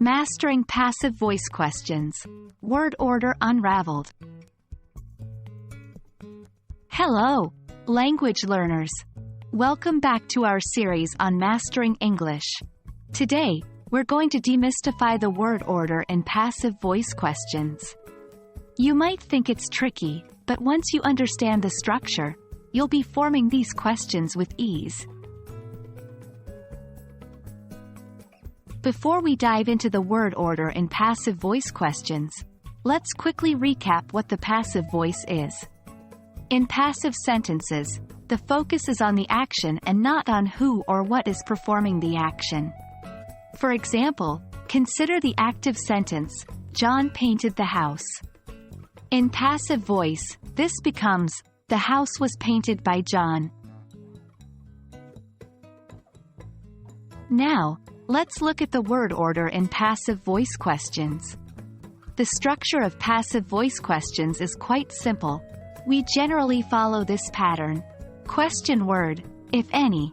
Mastering Passive Voice Questions. Word Order Unraveled. Hello, language learners. Welcome back to our series on mastering English. Today, we're going to demystify the word order in passive voice questions. You might think it's tricky, but once you understand the structure, you'll be forming these questions with ease. Before we dive into the word order in passive voice questions, let's quickly recap what the passive voice is. In passive sentences, the focus is on the action and not on who or what is performing the action. For example, consider the active sentence, John painted the house. In passive voice, this becomes, the house was painted by John. Now, let's look at the word order in passive voice questions. The structure of passive voice questions is quite simple. We generally follow this pattern. Question word, if any,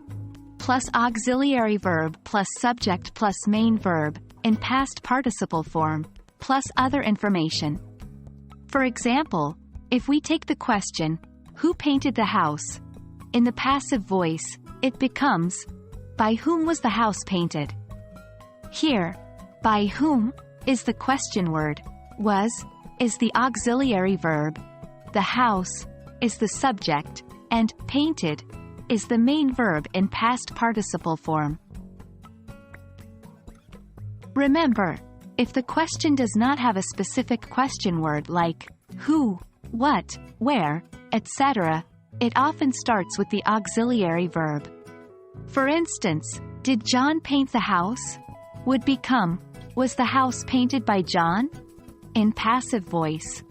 plus auxiliary verb plus subject plus main verb, in past participle form, plus other information. For example, if we take the question, who painted the house? In the passive voice, it becomes, by whom was the house painted? Here, by whom is the question word, was is the auxiliary verb, the house is the subject, and painted is the main verb in past participle form. Remember, if the question does not have a specific question word like who, what, where, etc., it often starts with the auxiliary verb. For instance, did John paint the house? Would become, was the house painted by John? In passive voice.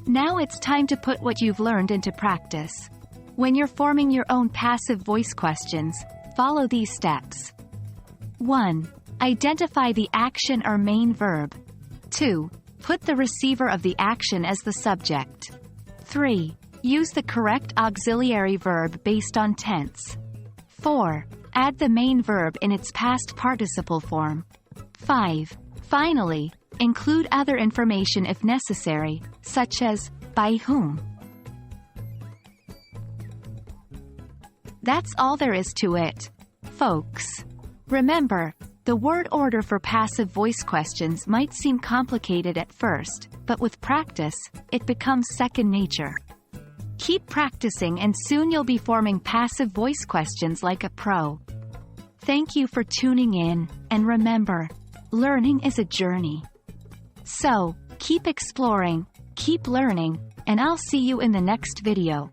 Now it's time to put what you've learned into practice. When you're forming your own passive voice questions, follow these steps. 1. Identify the action or main verb. 2. Put the receiver of the action as the subject. 3. Use the correct auxiliary verb based on tense. 4. Add the main verb in its past participle form. 5. Finally, include other information if necessary, such as, by whom. That's all there is to it, folks. Remember, the word order for passive voice questions might seem complicated at first, but with practice, it becomes second nature. Keep practicing and soon you'll be forming passive voice questions like a pro. Thank you for tuning in, and remember, learning is a journey. So, keep exploring, keep learning, and I'll see you in the next video.